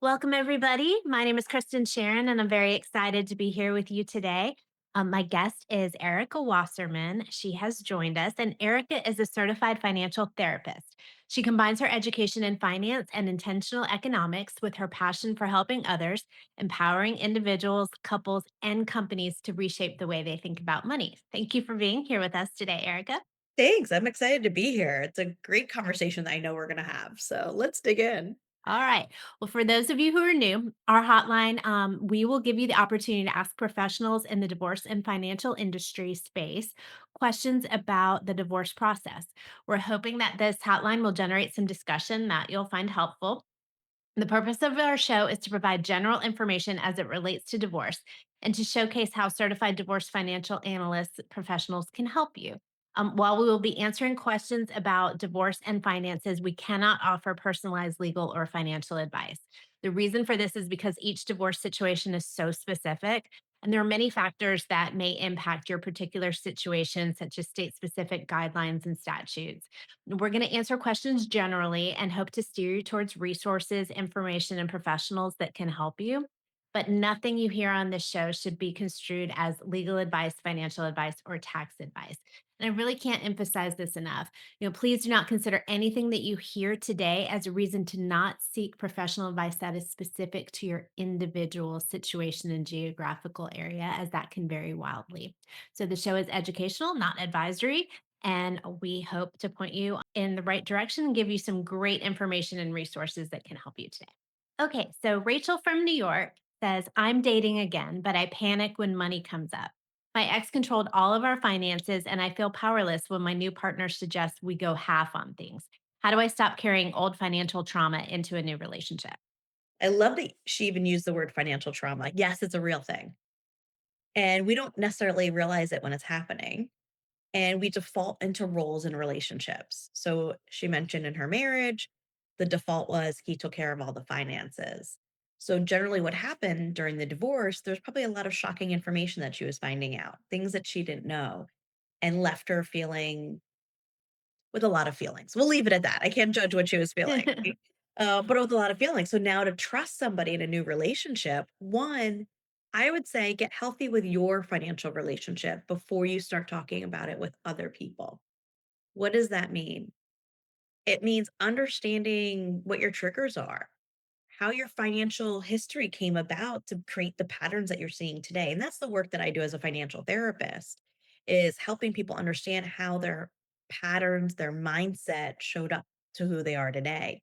Welcome, everybody. My name is Kristen Sharon, and I'm very excited to be here with you today. My guest is Erica Wasserman. She has joined us, and Erica is a certified financial therapist. She combines her education in finance and intentional economics with her passion for helping others, empowering individuals, couples, and companies to reshape the way they think about money. Thank you for being here with us today, Erica. Thanks. I'm excited to be here. It's a great conversation that I know we're going to have. So let's dig in. All right. Well, for those of you who are new, our hotline, we will give you the opportunity to ask professionals in the divorce and financial industry space questions about the divorce process. We're hoping that this hotline will generate some discussion that you'll find helpful. The purpose of our show is to provide general information as it relates to divorce and to showcase how certified divorce financial analysts professionals can help you. While we will be answering questions about divorce and finances, we cannot offer personalized legal or financial advice. The reason for this is because each divorce situation is so specific, and there are many factors that may impact your particular situation, such as state specific guidelines and statutes. We're going to answer questions generally and hope to steer you towards resources, information, and professionals that can help you. But nothing you hear on this show should be construed as legal advice, financial advice, or tax advice. And I really can't emphasize this enough. Please do not consider anything that you hear today as a reason to not seek professional advice that is specific to your individual situation and geographical area, as that can vary wildly. So the show is educational, not advisory. And we hope to point you in the right direction and give you some great information and resources that can help you today. Okay, so Rachel from New York says, I'm dating again, but I panic when money comes up. My ex controlled all of our finances, and I feel powerless when my new partner suggests we go half on things. How do I stop carrying old financial trauma into a new relationship? I love that she even used the word financial trauma. Yes, it's a real thing. And we don't necessarily realize it when it's happening. And we default into roles in relationships. So she mentioned in her marriage, the default was he took care of all the finances. So generally, what happened during the divorce, there's probably a lot of shocking information that she was finding out, things that she didn't know, and left her feeling with a lot of feelings. We'll leave it at that. I can't judge what she was feeling, right? But with a lot of feelings. So now to trust somebody in a new relationship, one, I would say get healthy with your financial relationship before you start talking about it with other people. What does that mean? It means understanding what your triggers are, how your financial history came about to create the patterns that you're seeing today. And that's the work that I do as a financial therapist is helping people understand how their patterns, their mindset showed up to who they are today,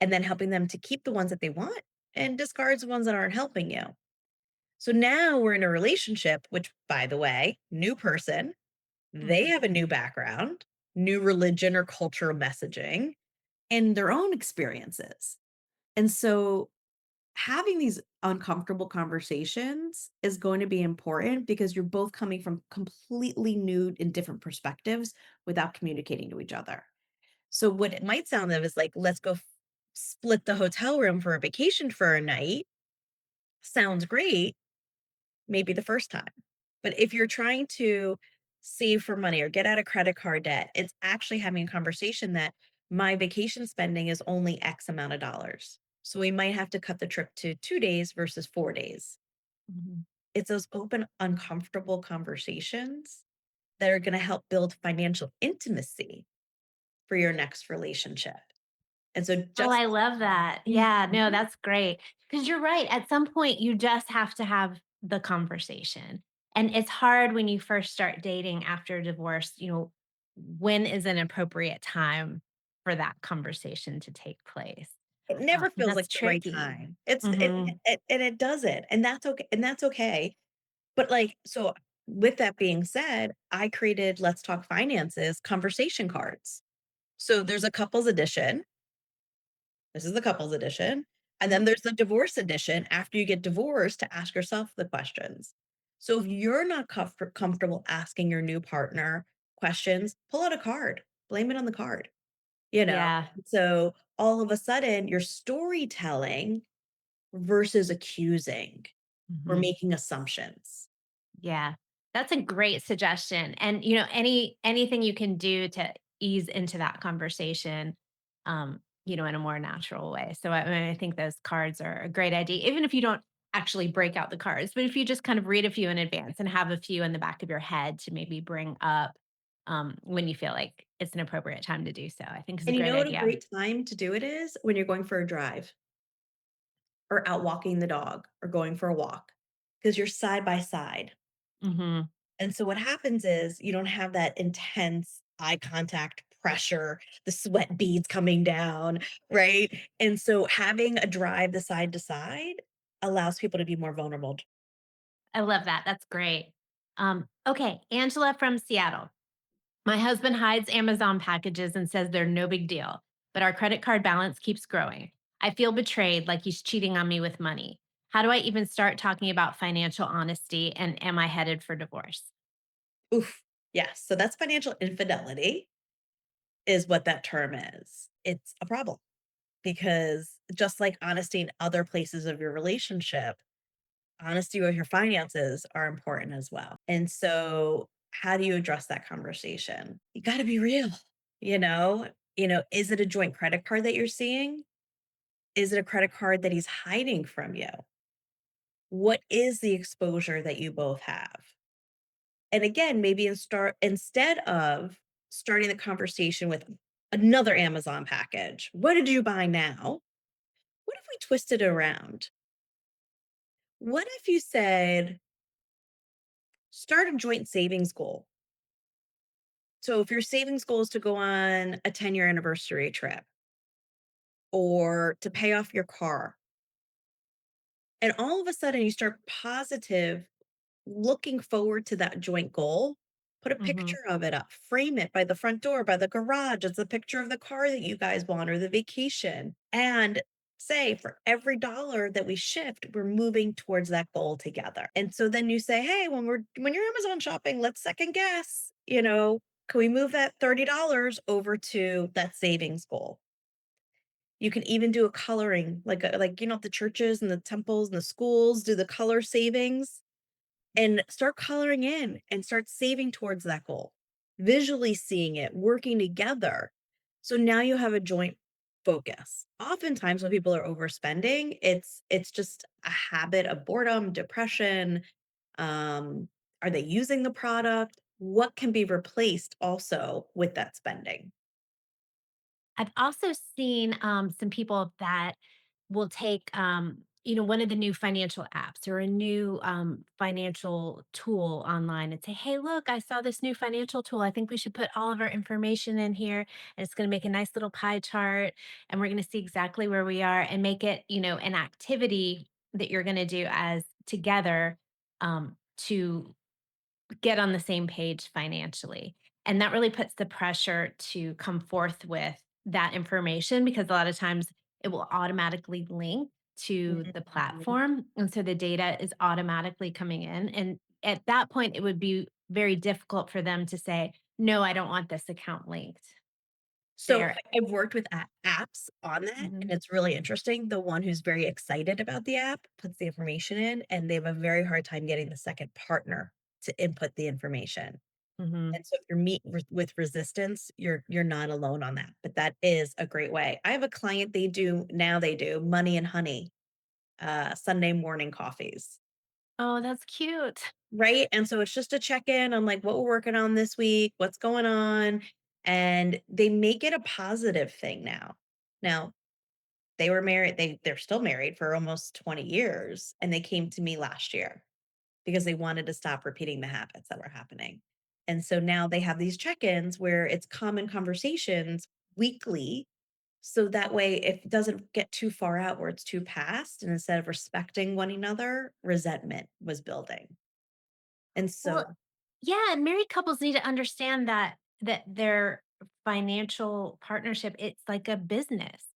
and then helping them to keep the ones that they want and discards the ones that aren't helping you. So now we're in a relationship, which by the way, new person, they Mhm. have a new background, new religion or cultural messaging, and their own experiences. And so having these uncomfortable conversations is going to be important because you're both coming from completely new and different perspectives without communicating to each other. So what it might sound of is like, let's go split the hotel room for a vacation for a night. Sounds great, maybe the first time. But if you're trying to save for money or get out of credit card debt, it's actually having a conversation that my vacation spending is only X amount of dollars. So we might have to cut the trip to 2 days versus 4 days. Mhm. It's those open, uncomfortable conversations that are going to help build financial intimacy for your next relationship. And so Oh, just I love that. Yeah, no, Mhm. that's great. Because you're right. At some point, you just have to have the conversation. And it's hard when you first start dating after divorce, when is an appropriate time for that conversation to take place? It never feels That's like the right tricky. time. It's Mhm. and it doesn't, and that's okay. But, like, so with that being said, I created Let's Talk Finances conversation cards. So there's a couples edition. This is the couples edition. And then Mhm. there's the divorce edition after you get divorced to ask yourself the questions. So if you're not comfortable asking your new partner questions, pull out a card, blame it on the card, you know? Yeah. So all of a sudden, you're storytelling versus accusing or Mhm. making assumptions. Yeah. That's a great suggestion. And anything you can do to ease into that conversation, in a more natural way. So I mean, I think those cards are a great idea, even if you don't actually break out the cards, but if you just kind of read a few in advance and have a few in the back of your head to maybe bring up when you feel like it's an appropriate time to do so, I think is a And you great know what a idea. great time to do it is? When you're going for a drive or out walking the dog or going for a walk, because 'cause you're side by side. Hmm. And so what happens is you don't have that intense eye contact pressure, the sweat beads coming down, right? And so having a drive the side to side allows people to be more vulnerable. I love that. That's great. Okay, Angela from Seattle. My husband hides Amazon packages and says they're no big deal, but our credit card balance keeps growing. I feel betrayed, like he's cheating on me with money. How do I even start talking about financial honesty, and am I headed for divorce? Oof. Yes. So that's financial infidelity is what that term is. It's a problem because just like honesty in other places of your relationship, honesty with your finances are important as well. And so how do you address that conversation? You got to be real, you know? Is it a joint credit card that you're seeing? Is it a credit card that he's hiding from you? What is the exposure that you both have? And again, maybe instead of starting the conversation with another Amazon package, what did you buy now? What if we twisted it around? What if you said, start a joint savings goal? So if your savings goal is to go on a 10-year anniversary trip or to pay off your car, and all of a sudden you start positive looking forward to that joint goal, put a Hmm. picture of it up, frame it by the front door, by the garage. It's a picture of the car that you guys want or the vacation. And say for every dollar that we shift, we're moving towards that goal together. And so then you say, hey, when you're Amazon shopping, let's second guess, can we move that $30 over to that savings goal? You can even do a coloring, like the churches and the temples and the schools do the color savings and start coloring in and start saving towards that goal, visually seeing it, working together. So now you have a joint focus. Oftentimes when people are overspending, it's just a habit of boredom, depression. Um, are they using the product? What can be replaced also with that spending? I've also seen some people that will take, one of the new financial apps or a new financial tool online and say, hey, look, I saw this new financial tool. I think we should put all of our information in here and it's going to make a nice little pie chart and we're going to see exactly where we are and make it, an activity that you're going to do as together to get on the same page financially. And that really puts the pressure to come forth with that information because a lot of times it will automatically link to the Mhm. platform. And so the data is automatically coming in. And at that point, it would be very difficult for them to say, no, I don't want this account linked So there. I've worked with apps on that, and Mhm. it's really interesting. The one who's very excited about the app puts the information in, and they have a very hard time getting the second partner to input the information. Mhm. And so if you're with resistance, you're not alone on that. But that is a great way. I have a client, they do money and honey, Sunday morning coffees. Oh, that's cute. Right? And so it's just a check-in on, like, what we're working on this week, what's going on, and they make it a positive thing now. Now, they were married they're still married for almost 20 years, and they came to me last year because they wanted to stop repeating the habits that were happening. And so now they have these check-ins where it's common conversations weekly, so that way if it doesn't get too far out where it's too past, and instead of respecting one another, resentment was building. And Well, so yeah, and married couples need to understand that their financial partnership, it's like a business.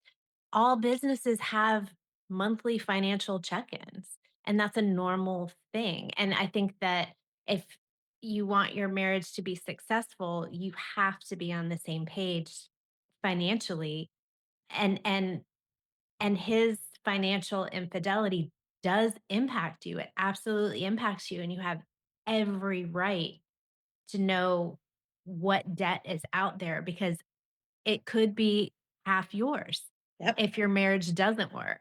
All businesses have monthly financial check-ins, and that's a normal thing. And I think that if you want your marriage to be successful, you have to be on the same page financially. And his financial infidelity does impact you. It absolutely impacts you, and you have every right to know what debt is out there because it could be half yours. Yep. if your marriage doesn't work.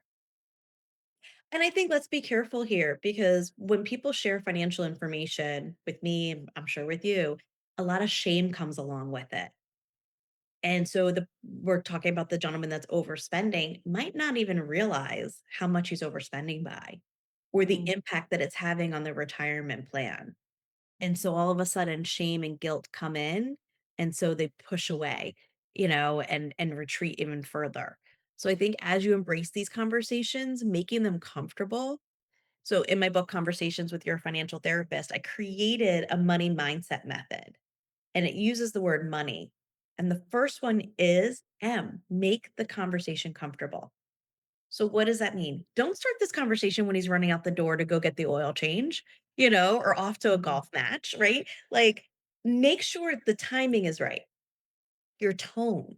And I think let's be careful here because when people share financial information with me, and I'm sure with you, a lot of shame comes along with it. And so we're talking about the gentleman that's overspending might not even realize how much he's overspending by or the Mm, impact that it's having on the retirement plan. And so all of a sudden shame and guilt come in and so they push away, and retreat even further. So I think as you embrace these conversations, making them comfortable. So in my book Conversations with Your Financial Therapist, I created a money mindset method and it uses the word money. And the first one is make the conversation comfortable. So what does that mean? Don't start this conversation when he's running out the door to go get the oil change, or off to a mhm, golf match, right? Like make sure the timing is right. Your tone.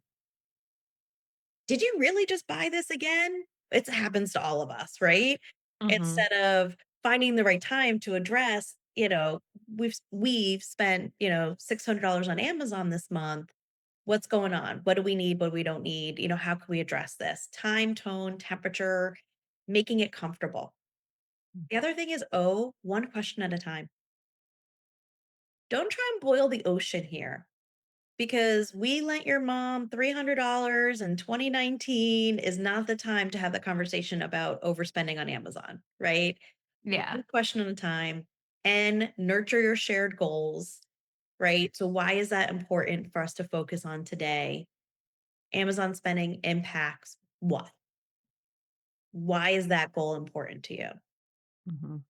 Did you really just buy this again? It happens to all of us, right? mhm. Instead of finding the right time to address, we've spent, $600 on Amazon this month. What's going on? What do we need? What we don't need? How can we address this? Time, tone, temperature, making it comfortable. The other thing is, one question at a time. Don't try and boil the ocean here because we lent your mom $300 in 2019 is not the time to have the conversation about overspending on Amazon, right? Yeah, One question at a time and nurture your shared goals, right? So, why is that important for us to focus on today? Amazon spending impacts what? Why is that goal important to you? mhm,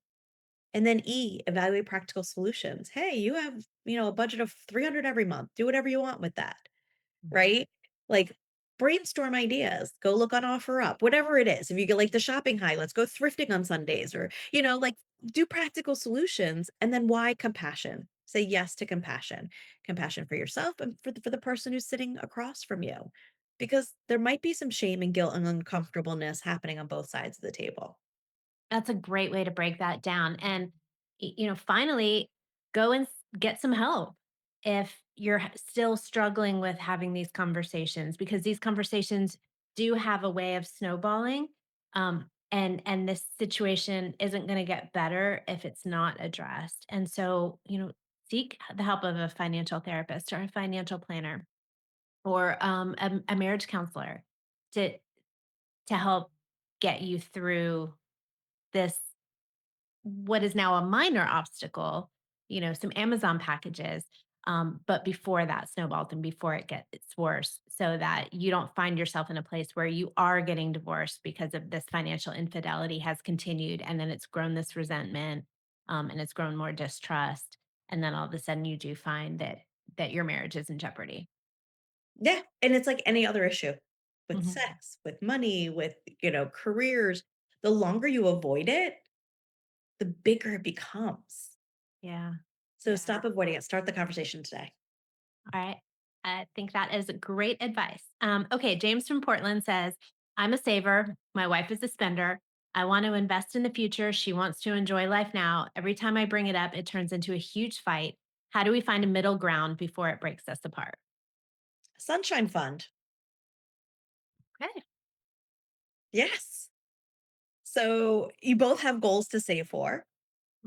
And then evaluate practical solutions. Hey, you have, a budget of 300 every month. Do whatever you want with that, mhm. right? Like brainstorm ideas, go look on OfferUp, whatever it is. If you get like the shopping high, let's go thrifting on Sundays or, like do practical solutions. And then why compassion? Say yes to compassion. Compassion for yourself and for the person who's sitting across from you. Because there might be some shame and guilt and uncomfortableness happening on both sides of the table. That's a great way to break that down. And, finally, go and get some help if you're still struggling with having these conversations, because these conversations do have a way of snowballing. And this situation isn't going to get better if it's not addressed. And so, seek the help of a financial therapist or a financial planner or a marriage counselor to help get you through this, what is now a minor obstacle, some Amazon packages. But before that snowballs and before it gets worse, so that you don't find yourself in a place where you are getting divorced because of this financial infidelity has continued. And then it's grown this resentment, and it's grown more distrust. And then all of a sudden you do find that your marriage is in jeopardy. Yeah, and it's like any other issue with Mhm. sex, with money, with, careers. The longer you avoid it, the bigger it becomes. Yeah. So Yeah. stop avoiding it. Start the conversation today. All right. I think that is great advice. Okay, James from Portland says, I'm a saver. My wife is a spender. I want to invest in the future. She wants to enjoy life now. Every time I bring it up, it turns into a huge fight. How do we find a middle ground before it breaks us apart? Sunshine Fund. Okay. Yes. So you both have goals to save for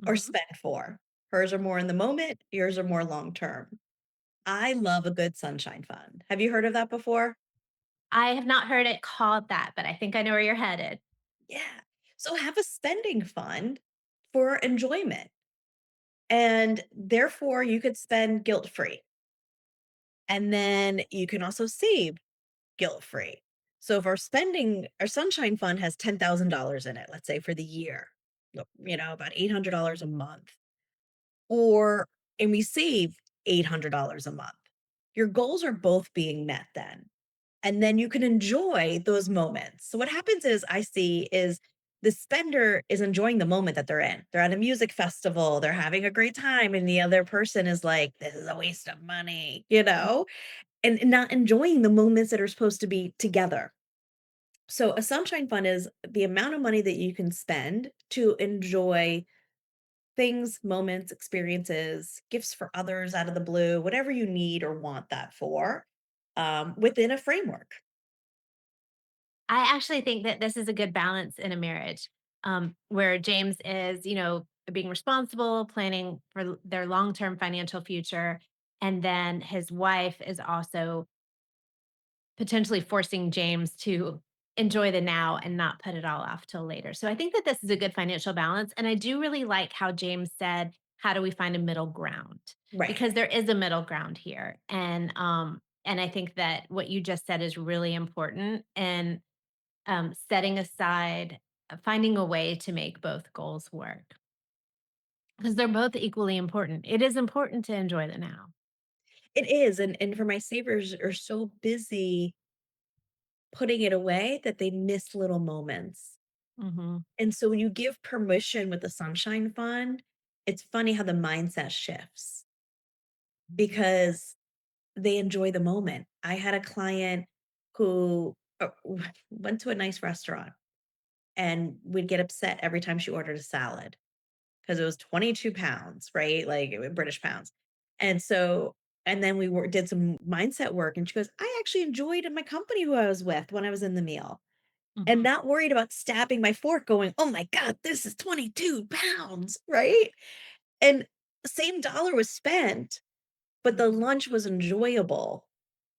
or Mhm. spend for. Hers are more in the moment, yours are more long term. I love a good sunshine fund. Have you heard of that before? I have not heard it called that, but I think I know where you're headed. Yeah. So have a spending fund for enjoyment. And therefore, you could spend guilt free. And then you can also save guilt free. So if our sunshine fund has $10,000 in it, let's say for the year, about $800 a month, or and we save $800 a month, your goals are both being met then. And then you can enjoy those moments. So what happens is I see is the spender is enjoying the moment that they're in. They're at a music festival, they're having a great time, and the other person is like, this is a waste of money, and not enjoying the moments that are supposed to be together. So a sunshine fund is the amount of money that you can spend to enjoy things, moments, experiences, gifts for others out of the blue, whatever you need or want that for, within a framework. I actually think that this is a good balance in a marriage, where James is, being responsible, planning for their long-term financial future, and then his wife is also potentially forcing James to enjoy the now and not put it all off till later. So I think that this is a good financial balance, and I do really like how James said, "How do we find a middle ground?" Right. Because there is a middle ground here, and I think that what you just said is really important, and setting aside, finding a way to make both goals work because they're both equally important. It is important to enjoy the now. It is, and for my savers are so busy putting it away that they miss little moments. Mhm. And so when you give permission with the sunshine fund, it's funny how the mindset shifts because they enjoy the moment. I had a client who went to a nice restaurant and would get upset every time she ordered a salad because it was 22 pounds, right? Like British pounds. And so, and then did some mindset work and she goes, I actually enjoyed my company who I was with when I was in the meal and Mhm. not worried about stabbing my fork going, oh my God, this is 22 pounds, right? And same dollar was spent, but the Mhm. lunch was enjoyable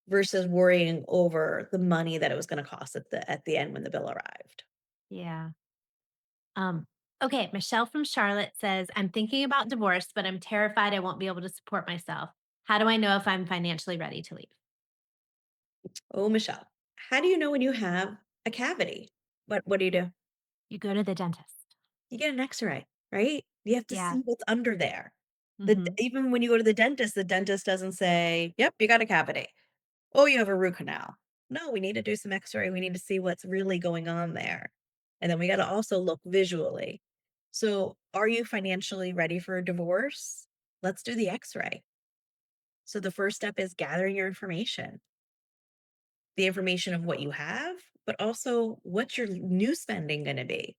versus worrying over the money that it was gonna cost at the end when the bill arrived. Yeah. Um, okay, Michelle from Charlotte says, I'm thinking about divorce, but I'm terrified I won't be able to support myself. How do I know if I'm financially ready to leave? Oh, Michelle, how do you know when you have a cavity? What do you do? You go to the dentist. You get an X-ray, right? You have to Yeah. see what's under there. Hmm. Even when you go to the dentist doesn't say, "Yep, you got a cavity." "Oh, you have a root canal." No, we need to do some X-ray. We need to see what's really going on there. And then we gotta also look visually. So, are you financially ready for a divorce? Let's do the X-ray. So the first step is gathering your information. The information of what you have, but also what's your new spending gonna be?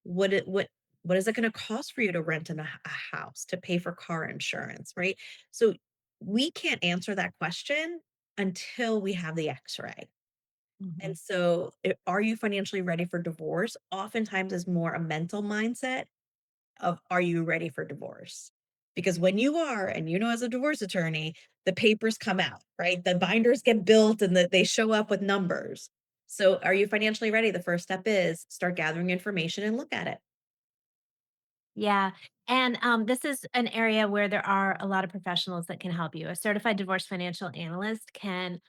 What is it gonna cost for you to rent in a house, to pay for car insurance, right? So we can't answer that question until we have the X-ray. Hmm. And so, are you financially ready for divorce? Oftentimes is more a mental mindset of are you ready for divorce? Because when you are, and as a divorce attorney, the papers come out, right? The binders get built and that they show up with numbers. So, are you financially ready? The first step is start gathering information and look at it. Yeah. And this is an area where there are a lot of professionals that can help you. A certified divorce financial analyst can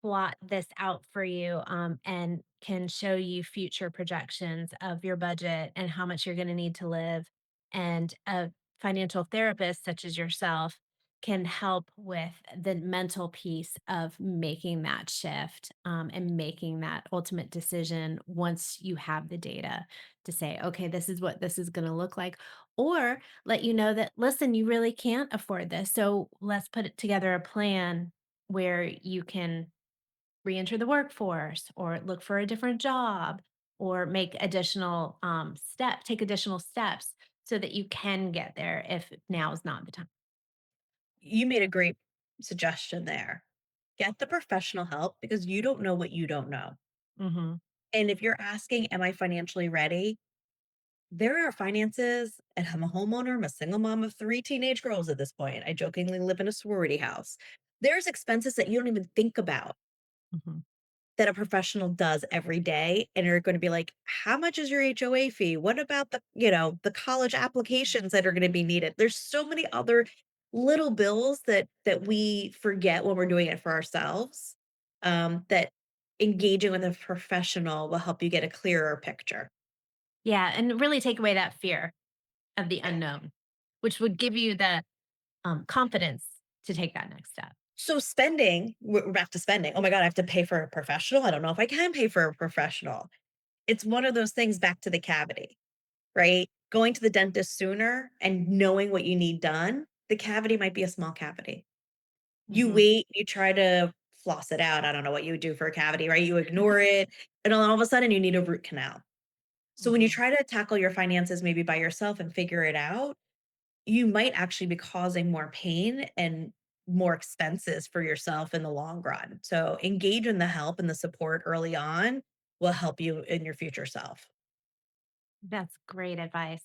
plot this out for you, and can show you future projections of your budget and how much you're going to need to live. And a financial therapist, such as yourself, can help with the mental piece of making that shift, and making that ultimate decision once you have the data to say, okay, this is what this is going to look like. Or let you know that, listen, you really can't afford this. So let's put it together a plan where you can reenter the workforce or look for a different job or make additional take additional steps so that you can get there if now is not the time. You made a great suggestion there. Get the professional help because you don't know what you don't know. Hmm. And if you're asking, am I financially ready? There are finances, and I'm a homeowner. I'm a single mom of three teenage girls at this point. I jokingly live in a sorority house. There's expenses that you don't even think about Hmm. that a professional does every day. And you're going to be like, how much is your HOA fee? What about the college applications that are going to be needed? There's so many other little bills that we forget when we're doing it for ourselves. That engaging with a professional will help you get a clearer picture. Yeah, and really take away that fear of the unknown, which would give you the confidence to take that next step. So spending, we're back to spending. Oh my God, I have to pay for a professional. I don't know if I can pay for a professional. It's one of those things back to the cavity, right? Going to the dentist sooner and knowing what you need done, the cavity might be a small cavity. You Hmm. wait, you try to floss it out. I don't know what you would do for a cavity, right? You ignore it, and then all of a sudden you need a root canal. So when you Hmm. try to tackle your finances maybe by yourself and figure it out, you might actually be causing more pain and more expenses for yourself in the long run. So engage in the help and the support early on will help you in your future self. That's great advice.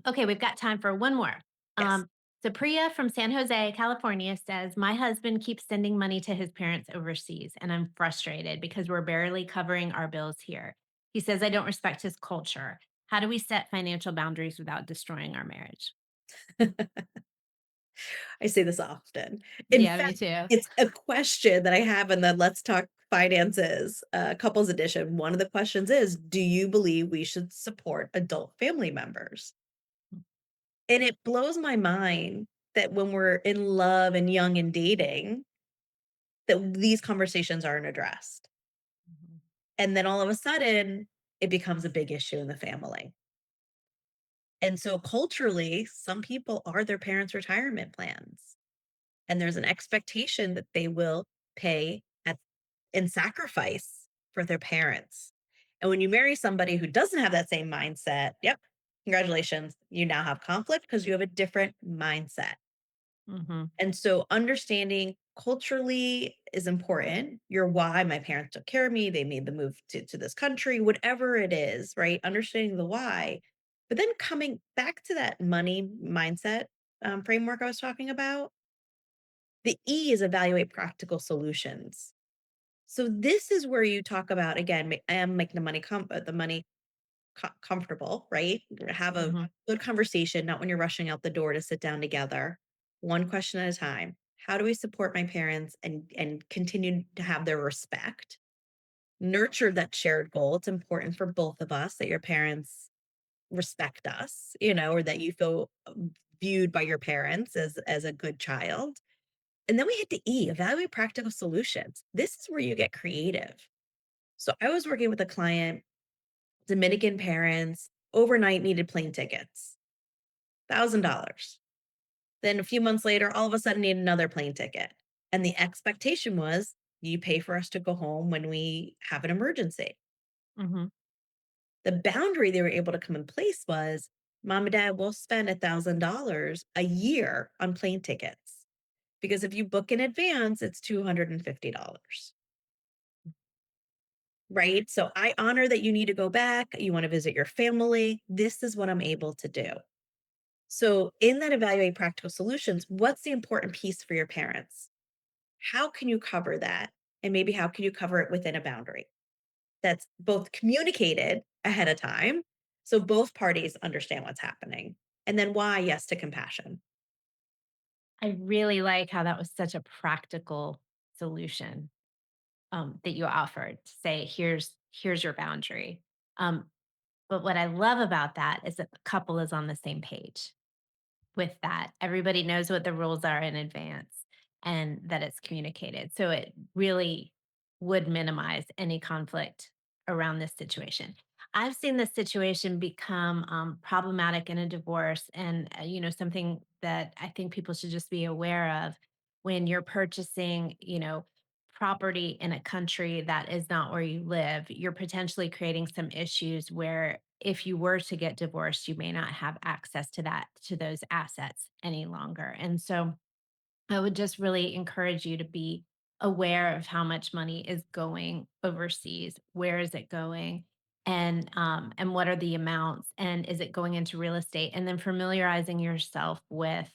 Okay, we've got time for one more. Yes. So Priya from San Jose, California says, my husband keeps sending money to his parents overseas, and I'm frustrated because we're barely covering our bills here. He says, I don't respect his culture. How do we set financial boundaries without destroying our marriage? I say this often. In Yeah, fact, me too. it's a question that I have in the Let's Talk Finances couples edition. One of the questions is, do you believe we should support adult family members? And it blows my mind that when we're in love and young and dating, that these conversations aren't addressed. Mhm, And then all of a sudden, it becomes a big issue in the family. And so culturally, some people are their parents' retirement plans. And there's an expectation that they will pay at and sacrifice for their parents. And when you marry somebody who doesn't have that same mindset, yep, congratulations, you now have conflict because you have a different mindset. mhm, And so understanding culturally is important. Your why, my parents took care of me, they made the move to this country, whatever it is, right? Understanding the why. But then coming back to that money mindset framework I was talking about, the E is evaluate practical solutions. So this is where you talk about again, I am making the money comfortable, right? Have a mhm. good conversation, not when you're rushing out the door to sit down together, one question at a time. How do we support my parents and continue to have their respect? Nurture that shared goal. It's important for both of us that your parents respect us, or that you feel viewed by your parents as a good child. And then we hit the E, evaluate practical solutions. This is where you get creative. So I was working with a client, Dominican parents, overnight needed plane tickets, $1,000. Then a few months later, all of a sudden need another plane ticket. And the expectation was you pay for us to go home when we have an emergency. Mhm. The boundary they were able to come in place was mom and dad will spend $1,000 a year on plane tickets. Because if you book in advance, it's $250. Right? So I honor that you need to go back, you wanna visit your family. This is what I'm able to do. So in that evaluate practical solutions, what's the important piece for your parents? How can you cover that? And maybe how can you cover it within a boundary that's both communicated ahead of time so both parties understand what's happening? And then why yes to compassion. I really like how that was such a practical solution, that you offered to say, here's your boundary. Um, but what I love about that is that the couple is on the same page with that. Everybody knows what the rules are in advance and that it's communicated. So it really would minimize any conflict around this situation. I've seen this situation become problematic in a divorce, and something that I think people should just be aware of when you're purchasing, property in a country that is not where you live. You're potentially creating some issues where if you were to get divorced, you may not have access to those assets any longer. And so I would just really encourage you to be aware of how much money is going overseas. Where is it going? And what are the amounts? And is it going into real estate? And then familiarizing yourself with,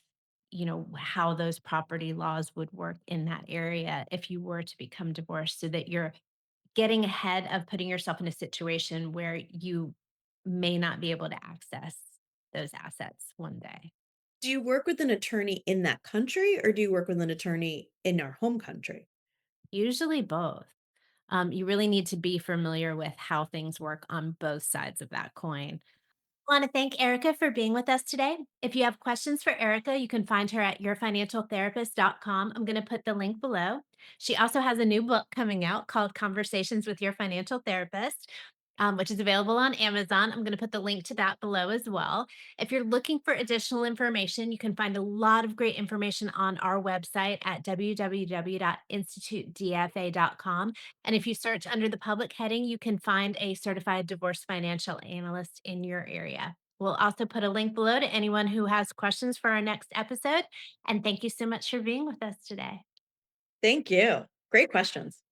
how those property laws would work in that area if you were to become divorced, so that you're getting ahead of putting yourself in a situation where you may not be able to access those assets one day. Do you work with an attorney in that country or do you work with an attorney in our home country? Usually both. You really need to be familiar with how things work on both sides of that coin. I want to thank Erica for being with us today. If you have questions for Erica, you can find her at yourfinancialtherapist.com. I'm going to put the link below. She also has a new book coming out called Conversations with Your Financial Therapist, which is available on Amazon. I'm going to put the link to that below as well. If you're looking for additional information, you can find a lot of great information on our website at www.institutedfa.com. And if you search under the public heading, you can find a certified divorce financial analyst in your area. We'll also put a link below to anyone who has questions for our next episode. And thank you so much for being with us today. Thank you. Great questions.